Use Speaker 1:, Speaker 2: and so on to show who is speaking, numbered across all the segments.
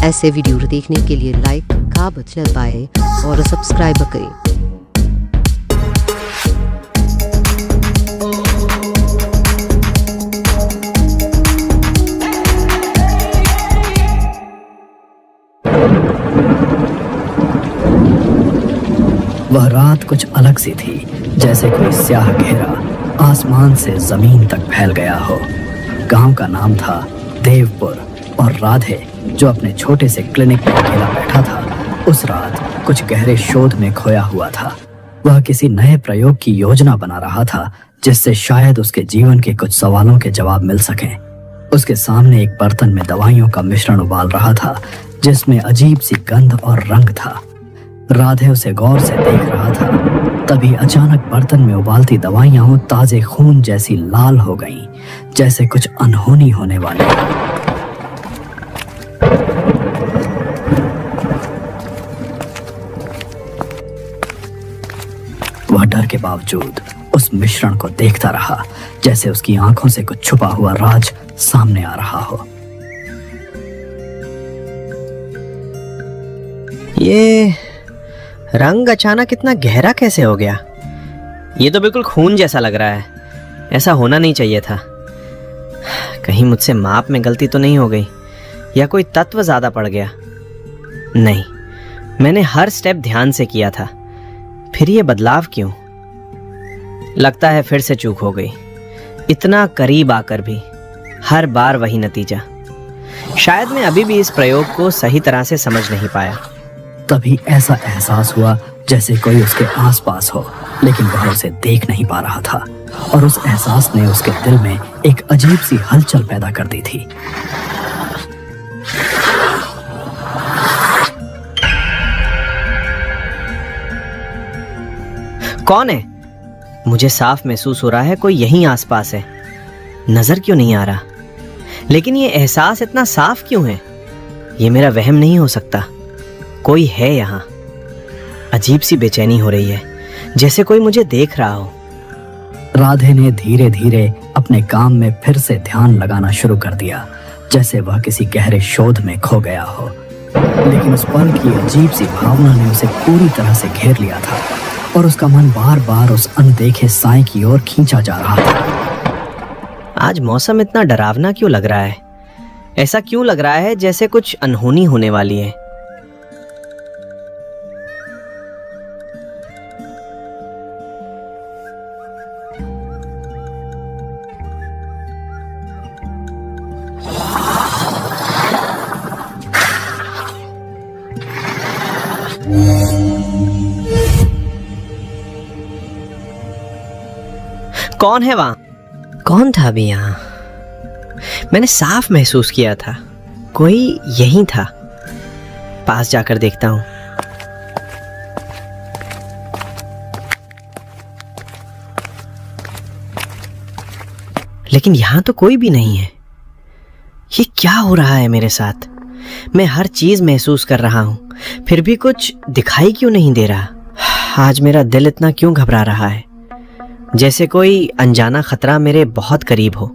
Speaker 1: ऐसे वीडियो देखने के लिए लाइक का बटन दबाएं और सब्सक्राइब करें।
Speaker 2: वह रात कुछ अलग सी थी, जैसे कोई स्याह घेरा आसमान से जमीन तक फैल गया हो। गांव का नाम था देवपुर और राधे, जो अपने छोटे से क्लिनिक में अकेला बैठा था, उस रात कुछ गहरे शोध में खोया हुआ था। वह किसी नए प्रयोग की योजना बना रहा था, जिससे शायद उसके जीवन के कुछ सवालों के जवाब मिल सकें। उसके सामने एक बर्तन में दवाइयों का मिश्रण उबाल रहा था, जिसमें अजीब सी गंध और रंग था। राधे उसे गौर से देख रहा था। तभी अचानक बर्तन में उबालती दवाइयां ताजे खून जैसी लाल हो गईं, जैसे कुछ अनहोनी होने वाली है। वह डर के बावजूद उस मिश्रण को देखता रहा, जैसे उसकी आंखों से कुछ छुपा हुआ राज सामने आ रहा हो।
Speaker 3: ये रंग अचानक इतना गहरा कैसे हो गया? ये तो बिल्कुल खून जैसा लग रहा है। ऐसा होना नहीं चाहिए था। कहीं मुझसे माप में गलती तो नहीं हो गई, या कोई तत्व ज़्यादा पड़ गया? नहीं, मैंने हर स्टेप ध्यान से किया था। फिर ये बदलाव क्यों? लगता है फिर से चूक हो गई। इतना करीब आकर भी हर बार वही नतीजा। शायद मैं अभी भी इस प्रयोग को सही तरह से समझ नहीं पाया।
Speaker 2: तभी ऐसा एहसास हुआ जैसे कोई उसके आसपास हो, लेकिन वह उसे देख नहीं पा रहा था, और उस एहसास ने उसके दिल में एक अजीब सी हलचल पैदा कर दी थी।
Speaker 3: कौन है? मुझे साफ महसूस हो रहा है कोई यहीं आसपास है। नजर क्यों नहीं आ रहा? लेकिन ये एहसास इतना साफ क्यों है? ये मेरा वहम नहीं हो सकता। कोई है यहाँ। अजीब सी बेचैनी हो रही है, जैसे कोई मुझे देख रहा हो।
Speaker 2: राधे ने धीरे धीरे अपने काम में फिर से ध्यान लगाना शुरू कर दिया, जैसे वह किसी गहरे शोध में खो गया हो। लेकिन उस पल की अजीब सी भावना ने उसे पूरी तरह से घेर लिया था, और उसका मन बार बार उस अनदेखे साए की ओर खींचा जा रहा था।
Speaker 3: आज मौसम इतना डरावना क्यों लग रहा है? ऐसा क्यों लग रहा है जैसे कुछ अनहोनी होने वाली है? कौन है वहां? कौन था अभी यहाँ? मैंने साफ महसूस किया था कोई यहीं था। पास जाकर देखता हूं। लेकिन यहां तो कोई भी नहीं है। ये क्या हो रहा है मेरे साथ? मैं हर चीज महसूस कर रहा हूं, फिर भी कुछ दिखाई क्यों नहीं दे रहा? आज मेरा दिल इतना क्यों घबरा रहा है, जैसे कोई अनजाना खतरा मेरे बहुत करीब हो।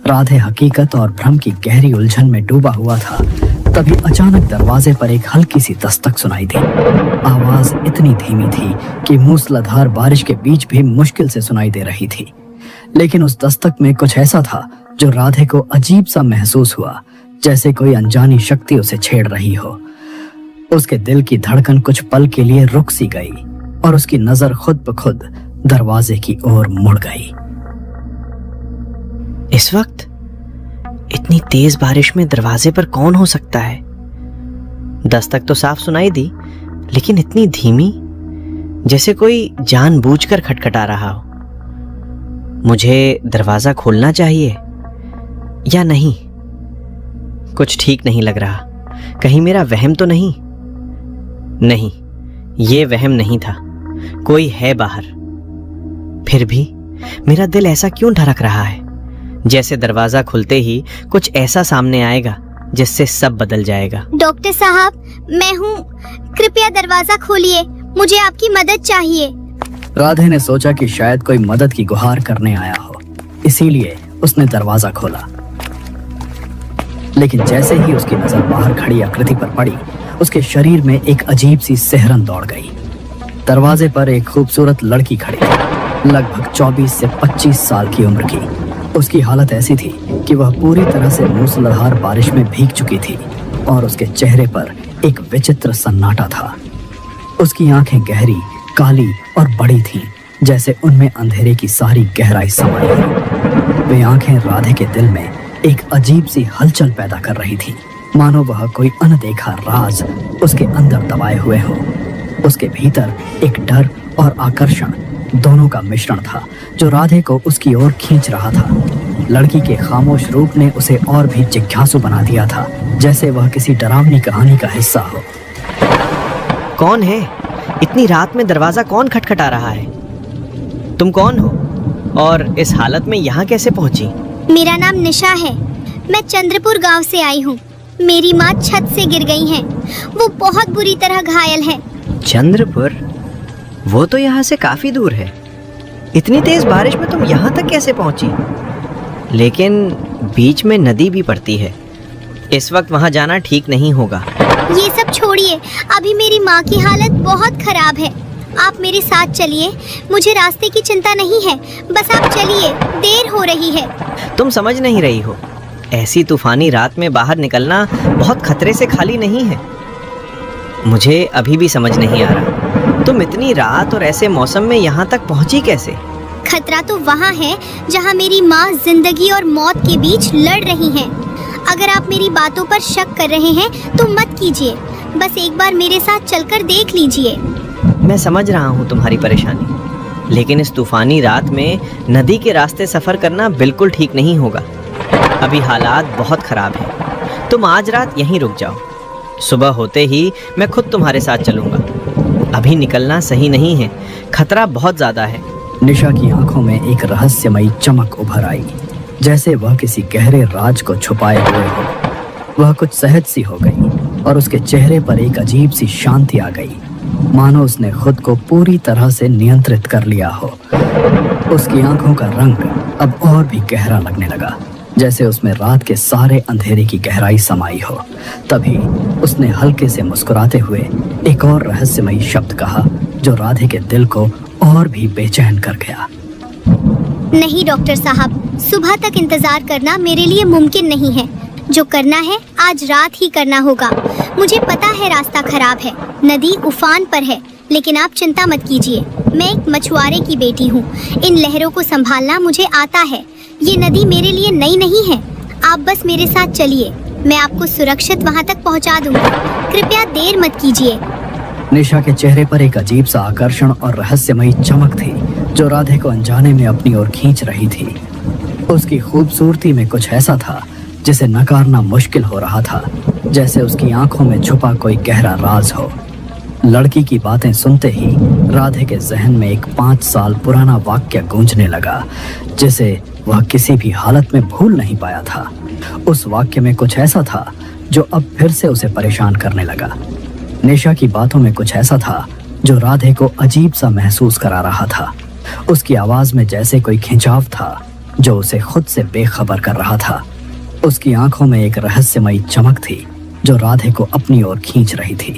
Speaker 2: राधे हकीकत और भ्रम की गहरी उलझन में डूबा हुआ था। तभी अचानक दरवाजे पर एक हल्की सी दस्तक सुनाई दी। आवाज इतनी धीमी थी कि मूसलाधार बारिश के बीच भी मुश्किल से सुनाई दे रही थी। लेकिन उस दस्तक में कुछ ऐसा था जो राधे को अजीब सा महसूस हुआ, जैसे कोई अनजानी शक्ति उसे छेड़ रही हो। उसके दिल की धड़कन कुछ पल के लिए रुक सी गई, और उसकी नजर खुद ब खुद दरवाजे की ओर मुड़ गई।
Speaker 3: इस वक्त इतनी तेज बारिश में दरवाजे पर कौन हो सकता है? दस्तक तो साफ सुनाई दी, लेकिन इतनी धीमी, जैसे कोई जानबूझकर खटखटा रहा हो। मुझे दरवाजा खोलना चाहिए या नहीं? कुछ ठीक नहीं लग रहा। कहीं मेरा वहम तो नहीं? नहीं, ये वहम नहीं था। कोई है बाहर। फिर भी मेरा दिल ऐसा क्यों धड़क रहा है, जैसे दरवाजा खुलते ही कुछ ऐसा सामने आएगा जिससे सब बदल जाएगा।
Speaker 4: डॉक्टर साहब, मैं हूँ, कृपया दरवाजा खोलिए, मुझे आपकी मदद चाहिए।
Speaker 2: राधे ने सोचा कि शायद कोई मदद की गुहार करने आया हो, इसीलिए उसने दरवाजा खोला। लेकिन जैसे ही उसकी नजर बाहर खड़ी आकृति पर पड़ी, उसके शरीर में एक अजीब सी सिहरन दौड़ गई। दरवाजे पर एक खूबसूरत लड़की खड़ी थी, लगभग 24 से 25 साल की उम्र की। उसकी हालत ऐसी थी कि वह पूरी तरह से मूसलाधार बारिश में भीग चुकी थी और उसके चेहरे पर एक विचित्र सन्नाटा था। उसकी आंखें गहरी, काली और बड़ी थीं, जैसे उनमें अंधेरे की सारी गहराई समाई है। वे आंखें राधे के दिल में एक अजीब सी हलचल पैदा कर रही थीं, मानो वह कोई अनदेखा राज उसके अंदर दबाए हुए हो। उसके भीतर एक डर और आकर्षण दोनों का मिश्रण था, जो राधे को उसकी ओर खींच रहा था। लड़की के खामोश रूप ने उसे और भी जिज्ञासु बना दिया था, जैसे वह किसी डरावनी कहानी का हिस्सा हो।
Speaker 3: कौन है? इतनी रात में दरवाजा कौन खटखटा रहा है? तुम कौन हो और इस हालत में यहाँ कैसे पहुंची?
Speaker 4: मेरा नाम निशा है। मैं चंद्रपुर गांव से आई हूँ। मेरी माँ छत से गिर गई हैं। वो बहुत बुरी तरह घायल है।
Speaker 3: चंद्रपुर? वो तो यहाँ से काफी दूर है। इतनी तेज बारिश में तुम यहाँ तक कैसे पहुंची? लेकिन बीच में नदी भी पड़ती है, इस वक्त वहाँ जाना ठीक नहीं होगा।
Speaker 4: ये सब छोड़िए, अभी मेरी माँ की हालत बहुत खराब है। आप मेरे साथ चलिए, मुझे रास्ते की चिंता नहीं है। बस आप चलिए, देर हो रही है।
Speaker 3: तुम समझ नहीं रही हो, ऐसी तूफानी रात में बाहर निकलना बहुत खतरे से खाली नहीं है। मुझे अभी भी समझ नहीं आ रहा, तुम इतनी रात और ऐसे मौसम में यहाँ तक पहुँची कैसे?
Speaker 4: खतरा तो वहाँ है जहाँ मेरी माँ जिंदगी और मौत के बीच लड़ रही हैं। अगर आप मेरी बातों पर शक कर रहे हैं तो मत कीजिए, बस एक बार मेरे साथ चलकर देख लीजिए।
Speaker 3: मैं समझ रहा हूँ तुम्हारी परेशानी, लेकिन इस तूफानी रात में नदी के रास्ते सफ़र करना बिल्कुल ठीक नहीं होगा। अभी हालात बहुत ख़राब हैं। तुम आज रात यहीं रुक जाओ, सुबह होते ही मैं खुद तुम्हारे साथ चलूँगा। अभी निकलना सही नहीं है, खतरा बहुत ज़्यादा है।
Speaker 2: निशा की आंखों में एक रहस्यमयी चमक उभर आई, जैसे वह किसी गहरे राज को छुपाए हुए हो। वह कुछ सहज सी हो गई और उसके चेहरे पर एक अजीब सी शांति आ गई, मानो उसने खुद को पूरी तरह से नियंत्रित कर लिया हो। उसकी आंखों का रंग अब और भी गहरा लगने लगा, जैसे उसमें रात के सारे अंधेरे की गहराई समाई हो। तभी उसने हल्के से मुस्कुराते हुए एक और रहस्यमयी शब्द कहा, जो राधे के दिल को और भी बेचैन कर गया।
Speaker 4: नहीं डॉक्टर साहब, सुबह तक इंतजार करना मेरे लिए मुमकिन नहीं है। जो करना है आज रात ही करना होगा। मुझे पता है रास्ता खराब है, नदी उफान पर है, लेकिन आप चिंता मत कीजिए। मैं एक मछुआरे की बेटी हूँ, इन लहरों को संभालना मुझे आता है। ये नदी मेरे लिए नई नहीं है। आप बस मेरे साथ चलिए, मैं आपको सुरक्षित वहाँ तक पहुँचा दूंगा। कृपया देर मत कीजिए।
Speaker 2: निशा के चेहरे पर एक अजीब सा आकर्षण और रहस्यमयी चमक थी, जो राधे को अनजाने में अपनी ओर खींच रही थी। उसकी खूबसूरती में कुछ ऐसा था जिसे नकारना मुश्किल हो रहा था, जैसे उसकी आंखों में छुपा कोई गहरा राज हो। लड़की की बातें सुनते ही राधे के जहन में एक 5 साल पुराना वाक्य गूंजने लगा, जिसे वह किसी भी हालत में भूल नहीं पाया था। उस वाक्य में कुछ ऐसा था जो अब फिर से उसे परेशान करने लगा। निशा की बातों में कुछ ऐसा था जो राधे को अजीब सा महसूस करा रहा था। उसकी आवाज में जैसे कोई खिंचाव था जो उसे खुद से बेखबर कर रहा था। उसकी आंखों में एक रहस्यमयी चमक थी जो राधे को अपनी ओर खींच रही थी।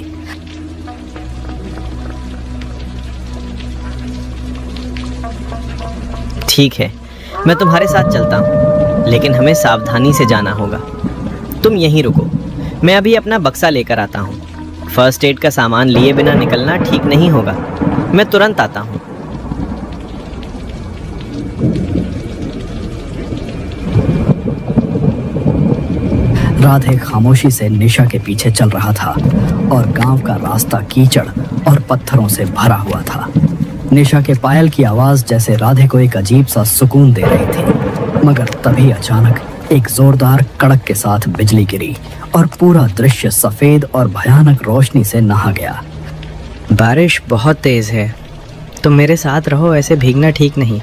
Speaker 3: ठीक है, मैं तुम्हारे साथ चलता हूँ, लेकिन हमें सावधानी से जाना होगा। तुम यहीं रुको, मैं अभी अपना बक्सा लेकर आता हूँ। फर्स्ट एड का सामान लिए बिना निकलना ठीक नहीं होगा। मैं तुरंत आता हूँ।
Speaker 2: राधे खामोशी से निशा के पीछे चल रहा था और गांव का रास्ता कीचड़ और पत्थरों से भरा हुआ था। निशा के पायल की आवाज जैसे राधे को एक अजीब सा सुकून दे रही थी, मगर तभी अचानक एक जोरदार कड़क के साथ बिजली गिरी और पूरा दृश्य सफेद और भयानक रोशनी से नहा गया।
Speaker 3: बारिश बहुत तेज है, तुम मेरे साथ रहो। ऐसे भीगना ठीक नहीं,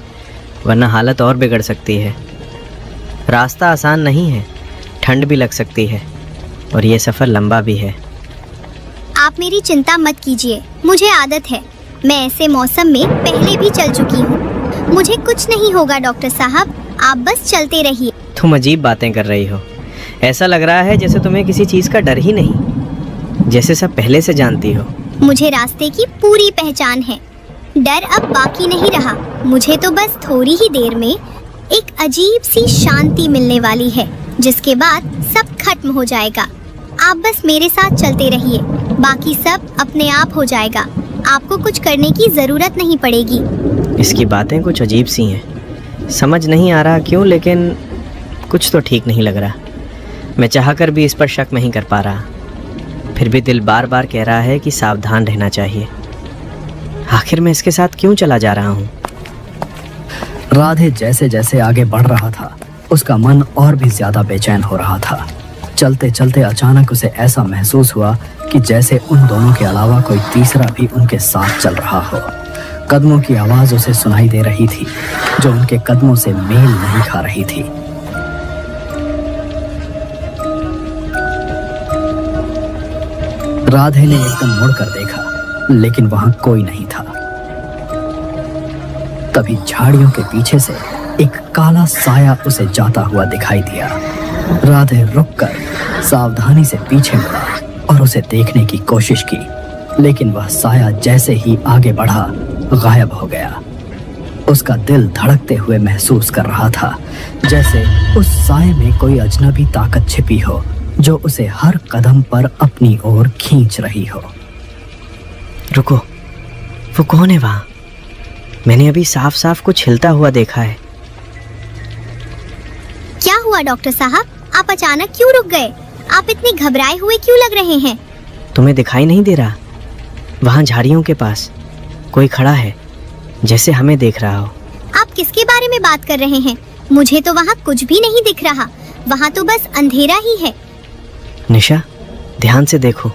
Speaker 3: वरना हालत और बिगड़ सकती है। रास्ता आसान नहीं है, ठंड भी लग सकती है और ये सफ़र लंबा भी है।
Speaker 4: आप मेरी चिंता मत कीजिए, मुझे आदत है। मैं ऐसे मौसम में पहले भी चल चुकी हूँ। मुझे कुछ नहीं होगा डॉक्टर साहब, आप बस चलते रहिए।
Speaker 3: तुम अजीब बातें कर रही हो। ऐसा लग रहा है जैसे तुम्हें किसी चीज का डर ही नहीं, जैसे सब पहले से जानती हो।
Speaker 4: मुझे रास्ते की पूरी पहचान है। डर अब बाकी नहीं रहा। मुझे तो बस थोड़ी ही देर में एक अजीब सी शांति मिलने वाली है, जिसके बाद सब खत्म हो जाएगा। आप बस मेरे साथ चलते रहिए, बाकी सब अपने आप हो जाएगा। आपको कुछ करने की जरूरत नहीं पड़ेगी।
Speaker 3: इसकी बातें कुछ अजीब सी हैं, समझ नहीं आ रहा क्यों, लेकिन कुछ तो ठीक नहीं लग रहा। मैं चाहकर भी इस पर शक नहीं कर पा रहा, फिर भी दिल बार बार कह रहा है कि सावधान रहना चाहिए। आखिर मैं इसके साथ क्यों चला जा रहा हूँ?
Speaker 2: राधे जैसे जैसे आगे बढ़ रहा था, उसका मन और भी ज्यादा बेचैन हो रहा था। चलते चलते अचानक उसे ऐसा महसूस हुआ कि जैसे उन दोनों के अलावा कोई तीसरा भी उनके साथ चल रहा हो। कदमों की आवाज उसे सुनाई दे रही थी, जो उनके कदमों से मेल नहीं खा रही थी। राधे ने एकदम मुड़कर देखा, लेकिन वहां कोई नहीं था। तभी झाड़ियों के पीछे से एक काला साया उसे जाता हुआ दिखाई दिया। राधे रुककर सावधानी से पीछे मुड़ा और उसे देखने की कोशिश की, लेकिन वह साया जैसे ही आगे बढ़ा गायब हो गया। उसका दिल धड़कते हुए महसूस कर रहा था, जैसे उस साये में कोई अजनबी ताकत छिपी हो, जो उसे हर कदम पर अपनी ओर खींच रही हो।
Speaker 3: रुको, वो कौन है वहां? मैंने अभी साफ साफ कुछ हिलता हुआ देखा है।
Speaker 4: क्या हुआ डॉक्टर साहब? आप अचानक क्यों रुक गए? आप इतने घबराए हुए क्यों लग रहे हैं?
Speaker 3: तुम्हें दिखाई नहीं दे रहा? वहां झाड़ियों के पास कोई खड़ा है, जैसे हमें देख रहा हो।
Speaker 4: आप किसके बारे में बात कर रहे हैं? मुझे तो वहाँ कुछ भी नहीं दिख रहा। वहाँ तो बस अंधेरा ही है।
Speaker 3: निशा, ध्यान से देखो,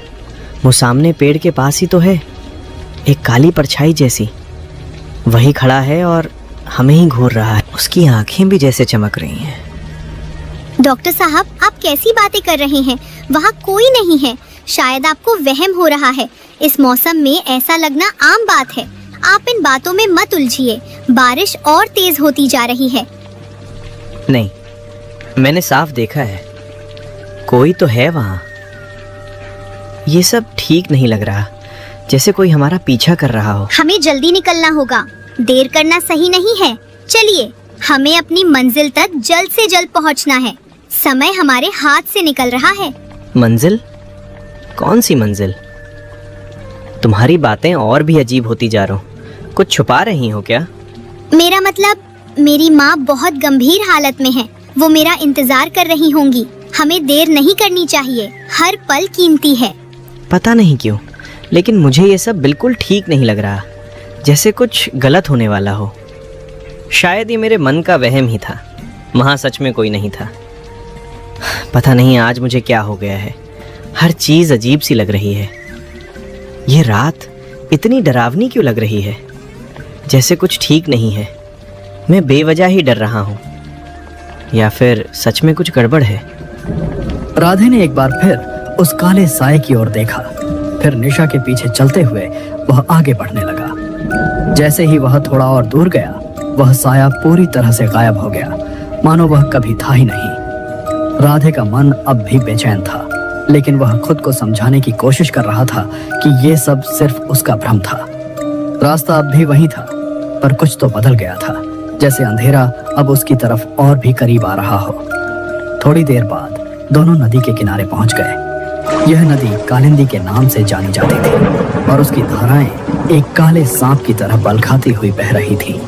Speaker 3: वो सामने पेड़ के पास ही तो है, एक काली परछाई जैसी। वही खड़ा है और हमें ही घूर रहा है। उसकी आंखें भी जैसे चमक रही हैं।
Speaker 4: डॉक्टर साहब, आप कैसी बातें कर रहे हैं? वहाँ कोई नहीं है। शायद आपको वहम हो रहा है। इस मौसम में ऐसा लगना आम बात है। आप इन बातों में मत उलझिए। बारिश और तेज होती जा रही है।
Speaker 3: नहीं, मैंने साफ देखा है, कोई तो है वहाँ। ये सब ठीक नहीं लग रहा, जैसे कोई हमारा पीछा कर रहा हो।
Speaker 4: हमें जल्दी निकलना होगा, देर करना सही नहीं है। चलिए, हमें अपनी मंजिल तक जल्द से जल्द पहुंचना है। समय हमारे हाथ से निकल रहा है।
Speaker 3: मंजिल? कौन सी मंजिल? तुम्हारी बातें और भी अजीब होती जा रही हो। कुछ छुपा रही हो क्या?
Speaker 4: मेरा मतलब, मेरी माँ बहुत गंभीर हालत में है। वो मेरा इंतजार कर रही होंगी। हमें देर नहीं करनी चाहिए, हर पल कीमती है।
Speaker 3: पता नहीं क्यों, लेकिन मुझे ये सब बिल्कुल ठीक नहीं लग रहा, जैसे कुछ गलत होने वाला हो। शायद ये मेरे मन का वहम ही था, वहाँ सच में कोई नहीं था। पता नहीं आज मुझे क्या हो गया है, हर चीज़ अजीब सी लग रही है। ये रात इतनी डरावनी क्यों लग रही है? जैसे कुछ ठीक नहीं है। मैं बेवजह ही डर रहा हूँ, या फिर सच में कुछ गड़बड़ है।
Speaker 2: राधे ने एक बार फिर उस काले साये की ओर देखा, फिर निशा के पीछे चलते हुए वह आगे बढ़ने लगा। जैसे ही वह थोड़ा और दूर गया, वह साया पूरी तरह से गायब हो गया, मानो वह कभी था ही नहीं। राधे का मन अब भी बेचैन था, लेकिन वह खुद को समझाने की कोशिश कर रहा था कि ये सब सिर्फ उसका भ्रम था। रास्ता अब भी वही था, पर कुछ तो बदल गया था, जैसे अंधेरा अब उसकी तरफ और भी करीब आ रहा हो। थोड़ी देर बाद दोनों नदी के किनारे पहुंच गए। यह नदी कालिंदी के नाम से जानी जाती थी और उसकी धाराएं एक काले सांप की तरह बल खाती हुई बह रही थी।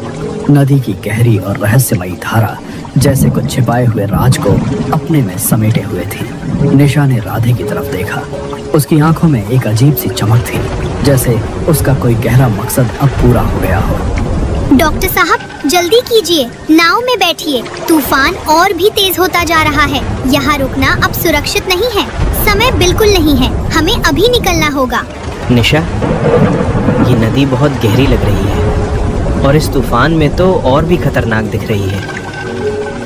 Speaker 2: नदी की गहरी और रहस्यमयी धारा जैसे कुछ छिपाए हुए राज को अपने में समेटे हुए थी। निशा ने राधे की तरफ देखा। उसकी आंखों में एक अजीब सी चमक थी, जैसे उसका कोई गहरा मकसद अब पूरा हो गया हो।
Speaker 4: डॉक्टर साहब, जल्दी कीजिए, नाव में बैठिए। तूफान और भी तेज होता जा रहा है। यहाँ रुकना अब सुरक्षित नहीं है। समय बिल्कुल नहीं है, हमें अभी निकलना होगा।
Speaker 3: निशा, ये नदी बहुत गहरी लग रही है और इस तूफान में तो और भी खतरनाक दिख रही है।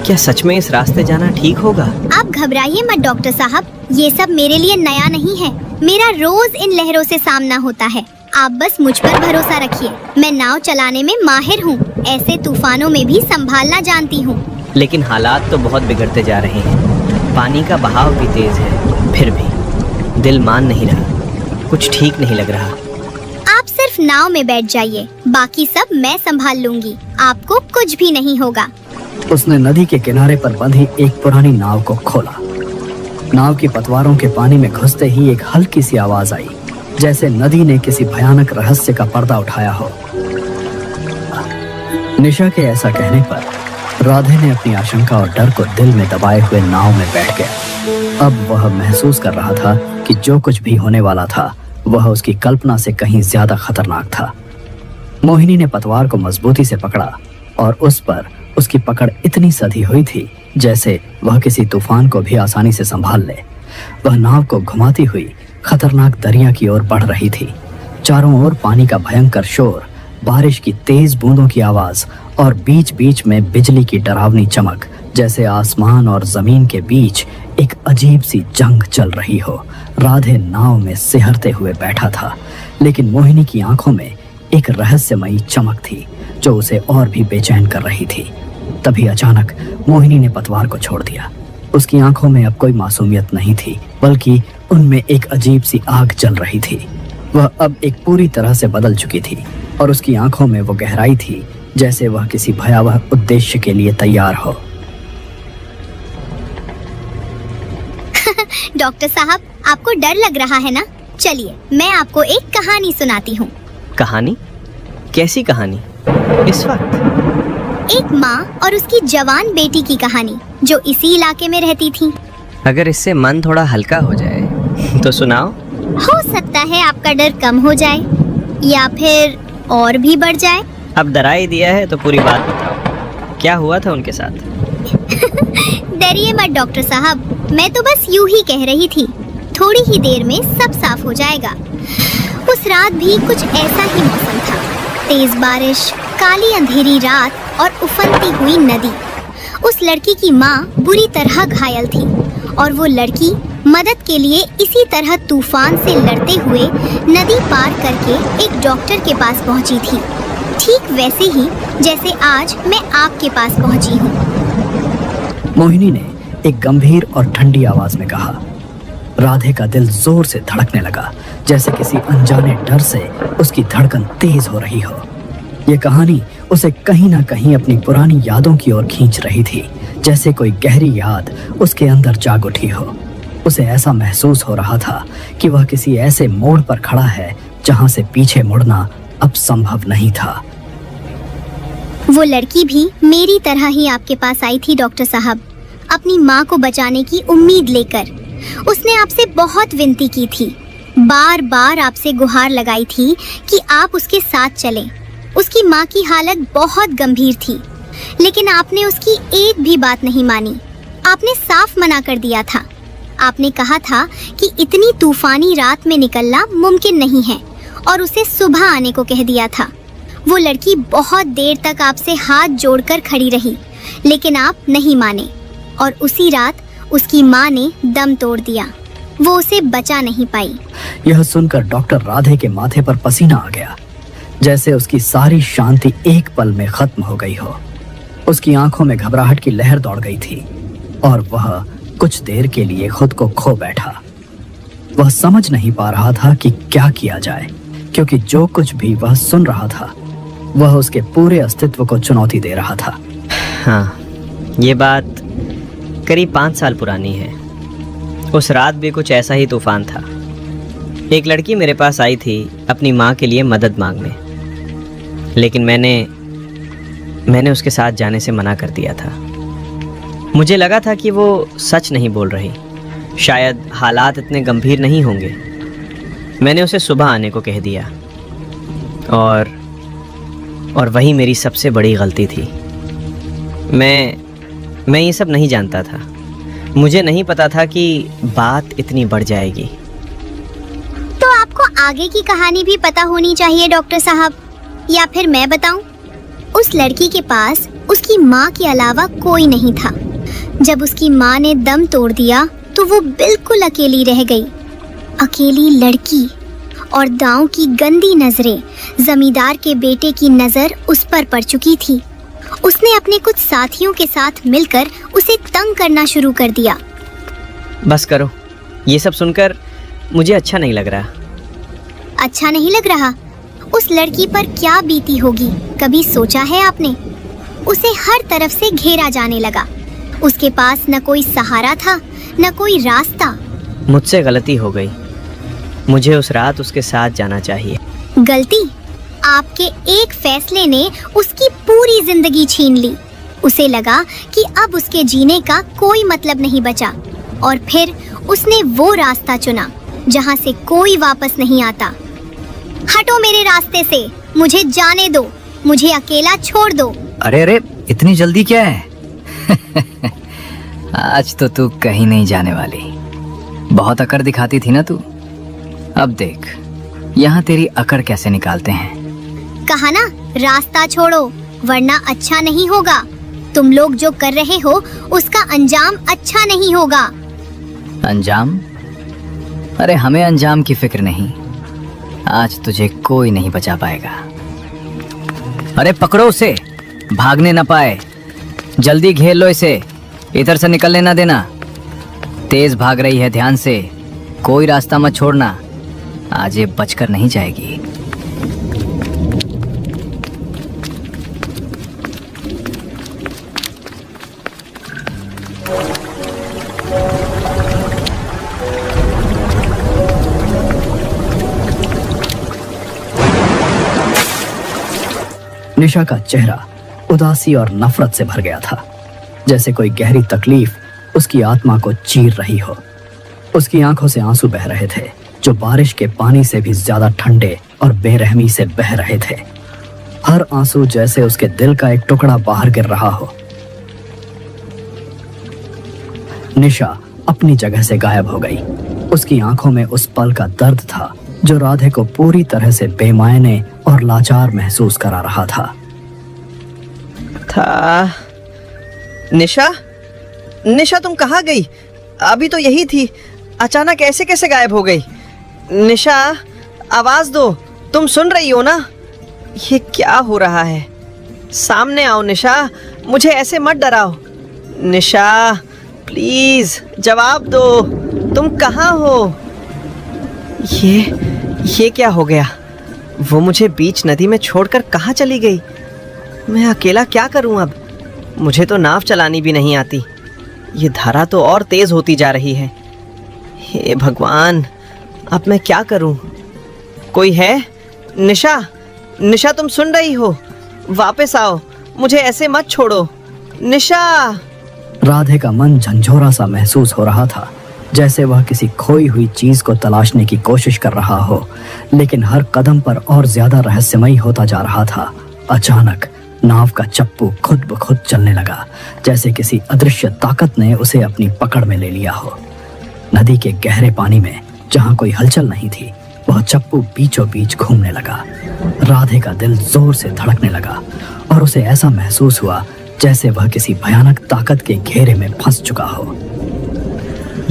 Speaker 3: क्या सच में इस रास्ते जाना ठीक होगा?
Speaker 4: आप घबराइए मत डॉक्टर साहब, ये सब मेरे लिए नया नहीं है। मेरा रोज इन लहरों से सामना होता है। आप बस मुझ पर भरोसा रखिए। मैं नाव चलाने में माहिर हूँ, ऐसे तूफानों में भी संभालना जानती हूँ।
Speaker 3: लेकिन हालात तो बहुत बिगड़ते जा रहे हैं। पानी का बहाव भी तेज है, फिर भी दिल मान नहीं रहा, कुछ ठीक नहीं लग रहा।
Speaker 4: आप सिर्फ नाव में बैठ जाइए, बाकी सब मैं संभाल लूंगी, आपको कुछ भी नहीं होगा।
Speaker 2: उसने नदी के किनारे पर बंधी एक पुरानी नाव को खोला। नाव की पतवारों के पानी में घुसते ही एक हल्की सी आवाज आई, जैसे नदी ने किसी भयानक रहस्य का पर्दा उठाया हो। निशा के ऐसा कहने पर राधे ने अपनी आशंका और डर को दिल में दबाए हुए नाव में बैठ गया। अब वह महसूस कर रहा था कि जो कुछ भी होने वाला था वह उसकी कल्पना से कहीं ज्यादा खतरनाक था। मोहिनी ने पतवार को मजबूती से पकड़ा और उस पर उसकी पकड़ इतनी सधी हुई थी जैसे वह किसी तूफान को भी आसानी से संभाल ले। वह नाव को घुमाती हुई खतरनाक दरिया की ओर बढ़ रही थी। चारों ओर पानी का भयंकर शोर, बारिश की तेज बूंदों की आवाज और बीच बीच में बिजली की डरावनी चमक, जैसे आसमान और जमीन के बीच एक अजीब सी जंग चल रही हो। राधे नाव में सिहरते हुए बैठा था, लेकिन मोहिनी की आंखों में एक रहस्यमयी चमक थी जो उसे और भी बेचैन कर रही थी। तभी अचानक मोहिनी ने पतवार को छोड़ दिया। उसकी आंखों में अब कोई मासूमियत नहीं थी, बल्कि उनमें एक अजीब सी आग जल रही थी। वह अब एक पूरी तरह से बदल चुकी थी और उसकी आंखों में वो गहराई थी जैसे वह किसी भयावह उद्देश्य के लिए तैयार हो।
Speaker 4: डॉक्टर साहब, आपको डर लग रहा है ना? चलिए मैं आपको एक कहानी सुनाती हूँ।
Speaker 3: कहानी? कैसी कहानी? इस वक्त?
Speaker 4: एक माँ और उसकी जवान बेटी की कहानी जो इसी इलाके में रहती थी।
Speaker 3: अगर इससे मन थोड़ा हल्का हो जाए तो सुनाओ।
Speaker 4: हो सकता है आपका डर कम हो जाए या फिर और भी बढ़ जाए।
Speaker 3: अब डरा ही दिया है तो पूरी बात बताओ, क्या हुआ था उनके साथ?
Speaker 4: डरिए मत डॉक्टर साहब, मैं तो बस यूं ही कह रही थी, थोड़ी ही देर में सब साफ हो जाएगा। उस रात भी कुछ ऐसा ही मौसम था, तेज बारिश, काली अंधेरी रात और उफनती हुई नदी। उस लड़की की माँ बुरी तरह घायल थी और वो लड़की मदद के लिए इसी तरह तूफान से लड़ते हुए नदी पार करके एक डॉक्टर के पास पहुंची थी, ठीक वैसे ही जैसे आज मैं आपके पास पहुंची हूँ।
Speaker 2: मोहिनी ने एक गंभीर और ठंडी आवाज में कहा। राधे का दिल जोर से धड़कने लगा, जैसे किसी अनजाने डर से उसकी धड़कन तेज हो रही हो। ये कहानी उसे कहीं ना कहीं अपनी पुरानी यादों की ओर खींच रही थी, जैसे कोई गहरी याद उसके अंदर जाग उठी हो। उसे ऐसा महसूस हो रहा था कि वह किसी ऐसे मोड़ पर खड़ा है जहां से पीछे मुड़ना अब संभव नहीं था।
Speaker 4: वो लड़की भी मेरी तरह ही आपके पास आई थी डॉक्टर साहब, अपनी माँ को बचाने की उम्मीद लेकर। उसने आपसे बहुत विनती की थी, बार बार आपसे गुहार लगाई थी कि आप उसके साथ चलें। उसकी माँ की हालत बहुत गंभीर थी, लेकिन आपने उसकी एक भी बात नहीं मानी। आपने साफ मना कर दिया था। आपने कहा था कि इतनी तूफानी रात में निकलना मुमकिन नहीं है और उसे सुबह आने को कह दिया था। वो लड़की बहुत देर तक आपसे हाथ जोड़कर खड़ी रही, लेकिन आप नहीं माने और उसी रात उसकी माँ ने दम तोड़ दिया। वो उसे बचा नहीं पाई।
Speaker 2: यह सुनकर डॉक्टर राधे के माथे पर पसीना आ गया, जैसे उसकी सारी शांति एक पल में खत्म हो गई हो। उसकी आंखों में घबराहट की लहर दौड़ गई थी और वह कुछ देर के लिए खुद को खो बैठा। वह समझ नहीं पा रहा था कि क्या किया जाए, क्योंकि जो कुछ भी वह सुन रहा था वह उसके पूरे अस्तित्व को चुनौती दे रहा था।
Speaker 3: हाँ, ये बात करीब 5 साल पुरानी है। उस रात भी कुछ ऐसा ही तूफान था। एक लड़की मेरे पास आई थी अपनी माँ के लिए मदद मांगने, लेकिन मैंने उसके साथ जाने से मना कर दिया था। मुझे लगा था कि वो सच नहीं बोल रही, शायद हालात इतने गंभीर नहीं होंगे। मैंने उसे सुबह आने को कह दिया और वही मेरी सबसे बड़ी गलती थी। मैं ये सब नहीं जानता था। मुझे नहीं पता था कि बात इतनी बढ़ जाएगी।
Speaker 4: तो आपको आगे की कहानी भी पता होनी चाहिए डॉक्टर साहब, या फिर मैं बताऊं? उस लड़की के पास उसकी माँ के अलावा कोई नहीं था। जब उसकी माँ ने दम तोड़ दिया तो वो बिल्कुल अकेली रह गई। अकेली लड़की और गांव की गंदी नजरें, जमींदार के बेटे की नजर उस पर पड़ चुकी थी। उसने अपने कुछ साथियों के साथ मिलकर उसे तंग करना शुरू कर दिया।
Speaker 3: बस करो, ये सब सुनकर मुझे अच्छा नहीं लग रहा।
Speaker 4: अच्छा नहीं लग रहा? उस लड़की पर क्या बीती होगी, कभी सोचा है आपने? उसे हर तरफ से घेरा जाने लगा। उसके पास न कोई सहारा था, न कोई रास्ता।
Speaker 3: मुझसे गलती हो गई, मुझे उस रात उसके साथ जाना चाहिए।
Speaker 4: गलती? आपके एक फैसले ने उसकी पूरी जिंदगी छीन ली। उसे लगा कि अब उसके जीने का कोई मतलब नहीं बचा, और फिर उसने वो रास्ता चुना जहाँ से कोई वापस नहीं आता। हटो मेरे रास्ते से, मुझे जाने दो, मुझे अकेला छोड़ दो।
Speaker 2: अरे अरे, इतनी जल्दी क्या है? आज तो तू कहीं नहीं जाने वाली। बहुत अकड़ दिखाती थी ना तू, अब देख यहाँ तेरी अकड़ कैसे निकालते हैं।
Speaker 4: कहा ना, रास्ता छोड़ो वरना अच्छा नहीं होगा। तुम लोग जो कर रहे हो उसका अंजाम अच्छा नहीं होगा।
Speaker 2: अंजाम? अरे हमें अंजाम की फिक्र नहीं, आज तुझे कोई नहीं बचा पाएगा। अरे पकड़ो उसे, भागने न पाए। जल्दी घेर लो इसे, इधर से निकलने ना देना। तेज भाग रही है, ध्यान से, कोई रास्ता मत छोड़ना, आज ये बचकर नहीं जाएगी। निशा का चेहरा उदासी और नफरत से भर गया था, जैसे कोई गहरी तकलीफ उसकी आत्मा को चीर रही हो। उसकी आंखों से आंसू बह रहे थे, जो बारिश के पानी से भी ज्यादा ठंडे और बेरहमी से बह रहे थे। हर आंसू जैसे उसके दिल का एक टुकड़ा बाहर गिर रहा हो। निशा अपनी जगह से गायब हो गई। उसकी आंखों में उस पल का दर्द था जो राधे को पूरी तरह से बेमायने और लाचार महसूस करा रहा था।
Speaker 3: निशा, निशा तुम कहाँ गई? अभी तो यही थी, अचानक ऐसे कैसे गायब हो गई? निशा, आवाज दो, तुम सुन रही हो ना? ये क्या हो रहा है? सामने आओ निशा, मुझे ऐसे मत डराओ। निशा प्लीज जवाब दो, तुम कहाँ हो? ये क्या हो गया? वो मुझे बीच नदी में छोड़कर कहाँ चली गई? मैं अकेला क्या करूं अब? मुझे तो नाव चलानी भी नहीं आती। ये धारा तो और तेज होती जा रही है। हे भगवान, अब मैं क्या करूं? कोई है? निशा, निशा तुम सुन रही हो? वापस आओ, मुझे ऐसे मत छोड़ो। निशा।
Speaker 2: राधे का मन झंझोरा सा महसूस हो रहा था, जैसे वह किसी खोई हुई चीज को तलाशने की कोशिश कर रहा हो, लेकिन हर कदम पर और ज्यादा रहस्यमयी होता जा रहा था। अचानक नाव का चप्पू खुद ब खुद चलने लगा, जैसे किसी अदृश्य ताकत ने उसे अपनी पकड़ में ले लिया हो। नदी के गहरे पानी में जहां कोई हलचल नहीं थी, वह चप्पू बीचों बीच घूमने लगा। राधे का दिल जोर से धड़कने लगा और उसे ऐसा महसूस हुआ जैसे वह किसी भयानक ताकत के घेरे में फंस चुका हो।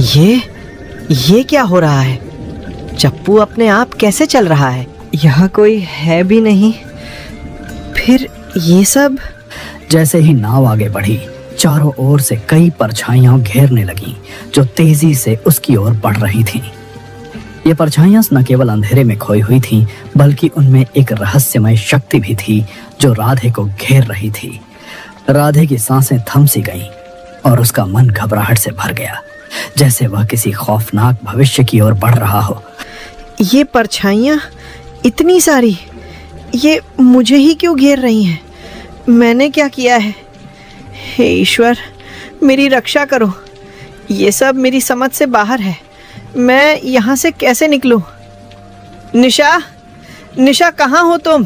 Speaker 3: ये क्या हो रहा है? चप्पू अपने आप कैसे चल रहा है? यहाँ कोई है भी नहीं, फिर ये सब?
Speaker 2: जैसे ही नाव आगे बढ़ी, चारों ओर से कई परछाइयां घेरने लगीं, जो तेजी से उसकी ओर बढ़ रही थीं। ये परछाइयां न केवल अंधेरे में खोई हुई थीं, बल्कि उनमें एक रहस्यमय शक्ति भी थी जो राधे को घेर रही थी। राधे की सांसें थम सी गईं और उसका मन घबराहट से भर गया, जैसे वह किसी खौफनाक भविष्य की ओर बढ़ रहा हो।
Speaker 3: ये परछाइयां इतनी सारी, ये मुझे ही क्यों घेर रही हैं? मैंने क्या किया है? हे ईश्वर, मेरी रक्षा करो। ये सब मेरी समझ से बाहर है। मैं यहाँ से कैसे निकलूं? निशा, निशा कहाँ हो तुम?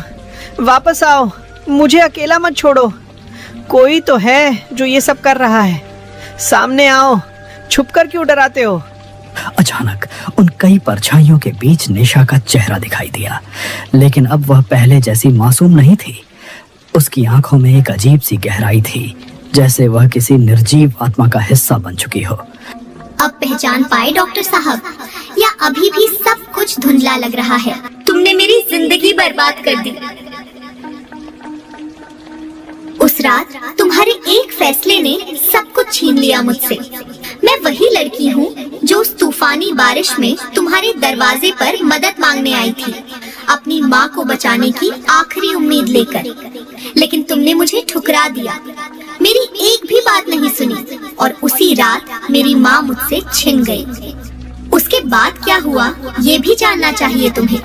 Speaker 3: वापस आओ, मुझे अकेला मत छोड़ो। कोई तो है जो ये सब कर रहा है। सामने आओ, छुपकर क्यों डराते हो?
Speaker 2: अचानक उन कई परछाइयों के बीच निशा का चेहरा दिखाई दिया, लेकिन अब वह पहले जैसी मासूम नहीं थी। उसकी आंखों में एक अजीब सी गहराई थी, जैसे वह किसी निर्जीव आत्मा का हिस्सा बन चुकी हो।
Speaker 4: अब पहचान पाए डॉक्टर साहब, या अभी भी सब कुछ धुंधला लग रहा है? तुमने मेरी जिंदगी बर्बाद कर दी। उस रात तुम्हारे एक फैसले ने सब कुछ छीन लिया मुझसे। मैं वही लड़की हूँ जो उस तूफानी बारिश में तुम्हारे दरवाजे पर मदद मांगने आई थी, अपनी माँ को बचाने की आखिरी उम्मीद लेकर। लेकिन तुमने मुझे ठुकरा दिया, मेरी एक भी बात नहीं सुनी और उसी रात मेरी माँ मुझसे छिन गई। उसके बाद क्या हुआ ये भी जानना चाहिए तुम्हें।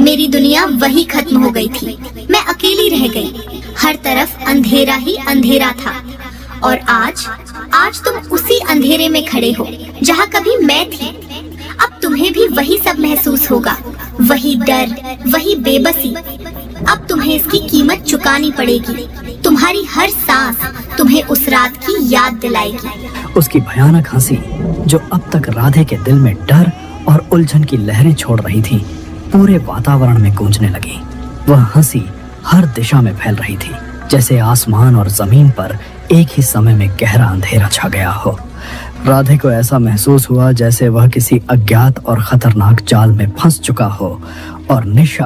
Speaker 4: मेरी दुनिया वही खत्म हो गई थी, मैं अकेली रह गई, हर तरफ अंधेरा ही अंधेरा था। और आज तुम उसी अंधेरे में खड़े हो जहाँ कभी मैं थी। अब तुम्हें भी वही सब महसूस होगा, वही डर, वही बेबसी। अब तुम्हें इसकी कीमत चुकानी पड़ेगी। तुम्हारी हर सांस तुम्हें उस रात की याद दिलाएगी।
Speaker 2: उसकी भयानक हंसी, जो अब तक राधे के दिल में डर और उलझन की लहरें छोड़ रही थी, पूरे वातावरण में गूंजने लगी। वह हंसी हर दिशा में फैल रही थी, जैसे आसमान और जमीन पर एक ही समय में गहरा अंधेरा छा गया हो। राधे को ऐसा महसूस हुआ जैसे वह किसी अज्ञात और खतरनाक जाल में फंस चुका हो और निशा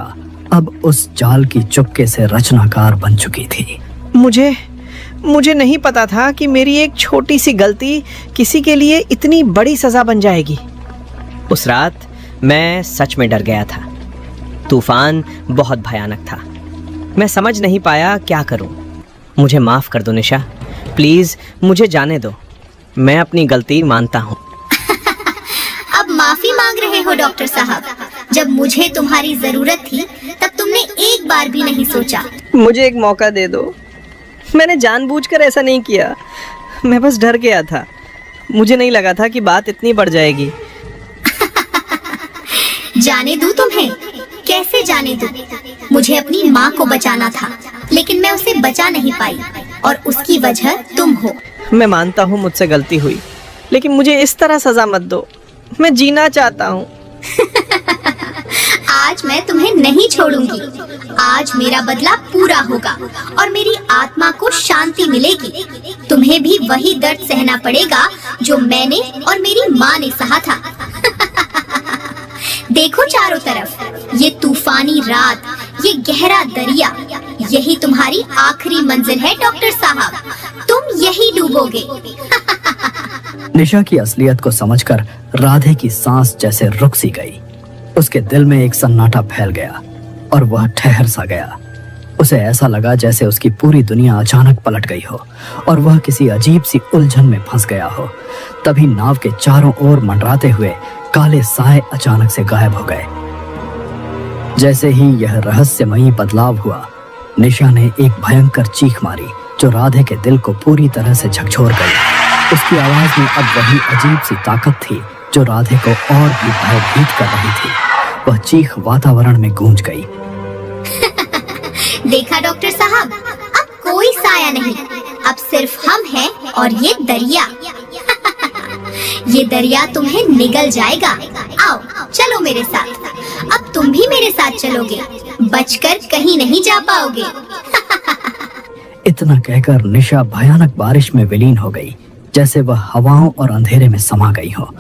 Speaker 2: अब उस जाल की चुपके से रचनाकार बन चुकी थी।
Speaker 3: मुझे नहीं पता था कि मेरी एक छोटी सी गलती किसी के लिए इतनी बड़ी सजा बन जाएगी। उस रात मैं सच में डर गया था। तूफान बहुत भयानक था। मैं समझ नहीं पाया क्या करूं। मुझे माफ कर दो निशा, प्लीज मुझे जाने दो। मैं अपनी गलती मानता हूँ।
Speaker 4: अब माफी मांग रहे हो डॉक्टर साहब? जब मुझे तुम्हारी जरूरत थी तब तुमने एक बार भी नहीं सोचा।
Speaker 3: मुझे एक मौका दे दो। मैंने जानबूझकर ऐसा नहीं किया, मैं बस डर गया था। मुझे नहीं लगा था कि बात इतनी बढ़ जाएगी।
Speaker 4: जाने दूं तुम्हें? कैसे जाने दूं? मुझे अपनी माँ को बचाना था, लेकिन मैं उसे बचा नहीं पाई और उसकी वजह तुम हो।
Speaker 3: मैं मानता हूँ मुझसे गलती हुई, लेकिन मुझे इस तरह सजा मत दो। मैं जीना चाहता हूँ।
Speaker 4: आज मैं तुम्हें नहीं छोड़ूंगी। आज मेरा बदला पूरा होगा और मेरी आत्मा को शांति मिलेगी। तुम्हें भी वही दर्द सहना पड़ेगा जो मैंने और मेरी माँ ने सहा था। देखो चारों तरफ, ये तूफानी रात, ये गहरा दरिया, यही तुम्हारी आखिरी मंजिल है डॉक्टर साहब। तुम यही डूबोगे।
Speaker 2: निशा की असलियत को समझकर राधे की सांस जैसे रुक सी गई। उसके दिल में एक सन्नाटा फैल गया और वह ठहर सा गया। उसे ऐसा लगा जैसे उसकी पूरी दुनिया अचानक पलट गई हो और वह किसी अजीब सी उलझन में फंस गया हो। तभी नाव के चारों ओर मंडराते हुए काले साए अचानक से गायब हो गए। जैसे ही यह रहस्यमयी बदलाव हुआ, निशा ने एक भयंकर चीख मारी जो राधे के दिल को पूरी तरह से झकझोर गई। उसकी आवाज में अब वही अजीब सी ताकत थी जो राधे को और भी भयभीत कर रही थी। वह चीख वातावरण में गूंज गई।
Speaker 4: देखा डॉक्टर साहब, अब कोई साया नहीं, अब सिर्फ हम हैं और ये दरिया। ये दरिया तुम्हें निगल जाएगा। आओ चलो मेरे साथ। अब तुम भी मेरे साथ चलोगे, बचकर कहीं नहीं जा पाओगे।
Speaker 2: इतना कहकर निशा भयानक बारिश में विलीन हो गई, जैसे वह हवाओं और अंधेरे में समा गई हो।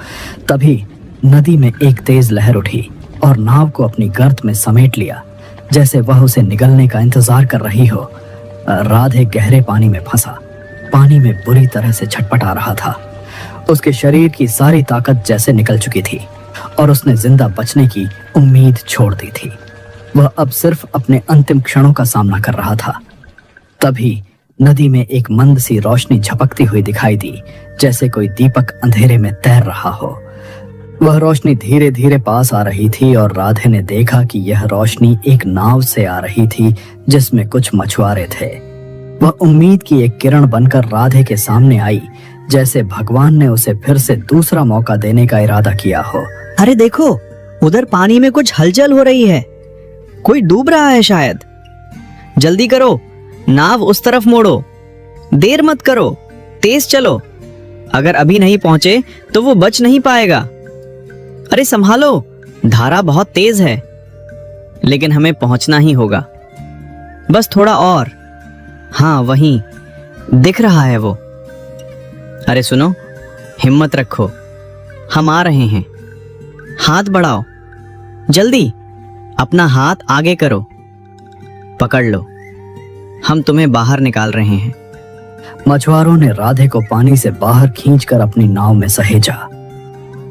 Speaker 2: तभी नदी में एक तेज लहर उठी और नाव को अपनी गर्त में समेट लिया, जैसे वह उसे निगलने का इंतजार कर रही हो। राधे गहरे पानी में फंसा, पानी में बुरी तरह से छटपटा रहा था। उसके शरीर की सारी ताकत जैसे निकल चुकी थी और उसने जिंदा बचने की उम्मीद छोड़ दी थी। वह अब सिर्फ अपने अंतिम क्षणों का सामना कर रहा था। तभी नदी में एक मंद सी रोशनी झपकती हुई दिखाई दी, जैसे कोई दीपक अंधेरे में तैर रहा हो। वह रोशनी धीरे धीरे पास आ रही थी और राधे ने देखा कि यह रोशनी एक नाव से आ रही थी जिसमें कुछ मछुआरे थे। वह उम्मीद की एक किरण बनकर राधे के सामने आई, जैसे भगवान ने उसे फिर से दूसरा मौका देने का इरादा किया हो।
Speaker 3: अरे देखो, उधर पानी में कुछ हलचल हो रही है। कोई डूब रहा है शायद। जल्दी करो, नाव उस तरफ मोड़ो। देर मत करो, तेज चलो। अगर अभी नहीं पहुंचे तो वो बच नहीं पाएगा। अरे संभालो, धारा बहुत तेज है, लेकिन हमें पहुंचना ही होगा। बस थोड़ा और। हाँ, वहीं दिख रहा है वो। अरे सुनो, हिम्मत रखो, हम आ रहे हैं। हाथ बढ़ाओ, जल्दी अपना हाथ आगे करो। पकड़ लो, हम तुम्हें बाहर निकाल रहे हैं।
Speaker 2: मछुआरों ने राधे को पानी से बाहर खींचकर अपनी नाव में सहेजा।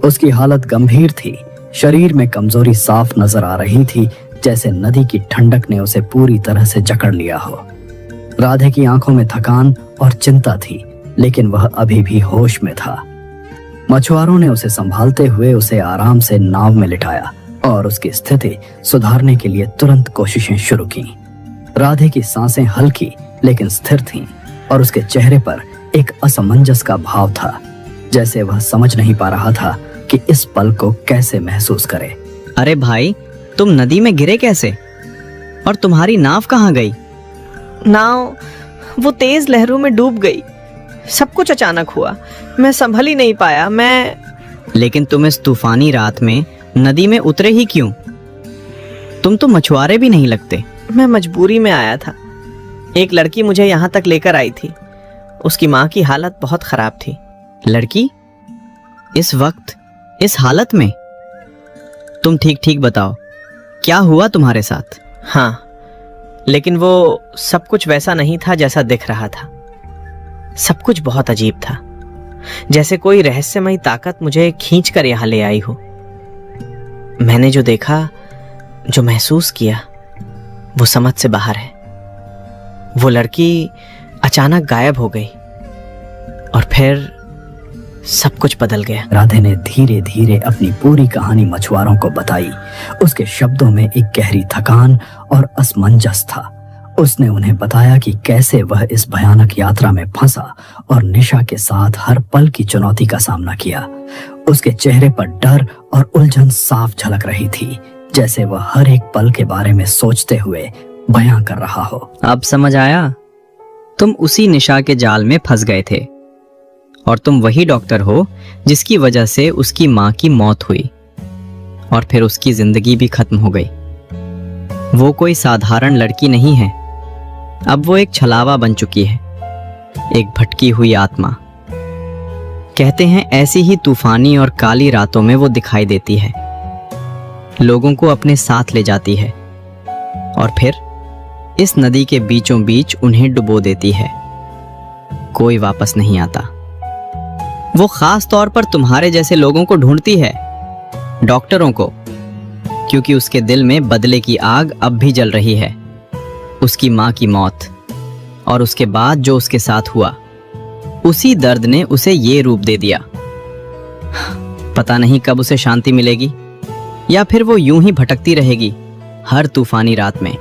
Speaker 2: उसकी हालत गंभीर थी, शरीर में कमजोरी साफ नजर आ रही थी, जैसे नदी की ठंडक ने उसे पूरी तरह से जकड़ लिया हो। राधे की आंखों में थकान और चिंता थी, लेकिन वह अभी भी होश में था। मछुआरों ने उसे संभालते हुए उसे आराम से नाव में लिटाया और उसकी स्थिति सुधारने के लिए तुरंत कोशिशें शुरू की। राधे की सांसें हल्की लेकिन स्थिर थीं और उसके चेहरे पर एक असमंजस का भाव था, जैसे वह समझ नहीं पा रहा था कि इस पल को कैसे महसूस करे।
Speaker 3: अरे भाई, तुम नदी में गिरे कैसे? और तुम्हारी नाव कहाँ गई?
Speaker 5: नाव वो तेज लहरों में डूब गई। सब कुछ अचानक हुआ, मैं संभल ही नहीं पाया।
Speaker 3: लेकिन तुम इस तूफानी रात में नदी में उतरे ही क्यों? तुम तो मछुआरे भी नहीं लगते।
Speaker 5: मैं मजबूरी में आया था। एक लड़की मुझे यहाँ तक लेकर आई थी। उसकी माँ की हालत बहुत खराब थी।
Speaker 3: लड़की? इस वक्त, इस हालत में? तुम ठीक ठीक बताओ, क्या हुआ तुम्हारे साथ?
Speaker 5: हाँ, लेकिन वो सब कुछ वैसा नहीं था जैसा दिख रहा था। सब कुछ बहुत अजीब था, जैसे कोई रहस्यमयी ताकत मुझे खींचकर यहाँ ले आई हो। मैंने जो देखा, जो महसूस किया, वो समझ से बाहर है। वो लड़की अचानक गायब हो गई और फिर सब कुछ बदल गया।
Speaker 2: राधे ने धीरे धीरे अपनी पूरी कहानी मछुआरों को बताई। उसके शब्दों में एक गहरी थकान और असमंजस था। उसने उन्हें बताया कि कैसे वह इस भयानक यात्रा में फंसा और निशा के साथ हर पल की चुनौती का सामना किया। उसके चेहरे पर डर और उलझन साफ झलक रही थी, जैसे वह हर एक पल के बारे में सोचते हुए बयां कर रहा हो।
Speaker 3: अब समझ आया, तुम उसी निशा के जाल में फंस गए थे और तुम वही डॉक्टर हो जिसकी वजह से उसकी माँ की मौत हुई और फिर उसकी जिंदगी भी खत्म हो गई। वो कोई साधारण लड़की नहीं है, अब वो एक छलावा बन चुकी है, एक भटकी हुई आत्मा। कहते हैं ऐसी ही तूफानी और काली रातों में वो दिखाई देती है, लोगों को अपने साथ ले जाती है और फिर इस नदी के बीचों बीच उन्हें डुबो देती है। कोई वापस नहीं आता। वो खास तौर पर तुम्हारे जैसे लोगों को ढूंढती है, डॉक्टरों को, क्योंकि उसके दिल में बदले की आग अब भी जल रही है। उसकी माँ की मौत और उसके बाद जो उसके साथ हुआ, उसी दर्द ने उसे ये रूप दे दिया। पता नहीं कब उसे शांति मिलेगी या फिर वो यूं ही भटकती रहेगी हर तूफानी रात में।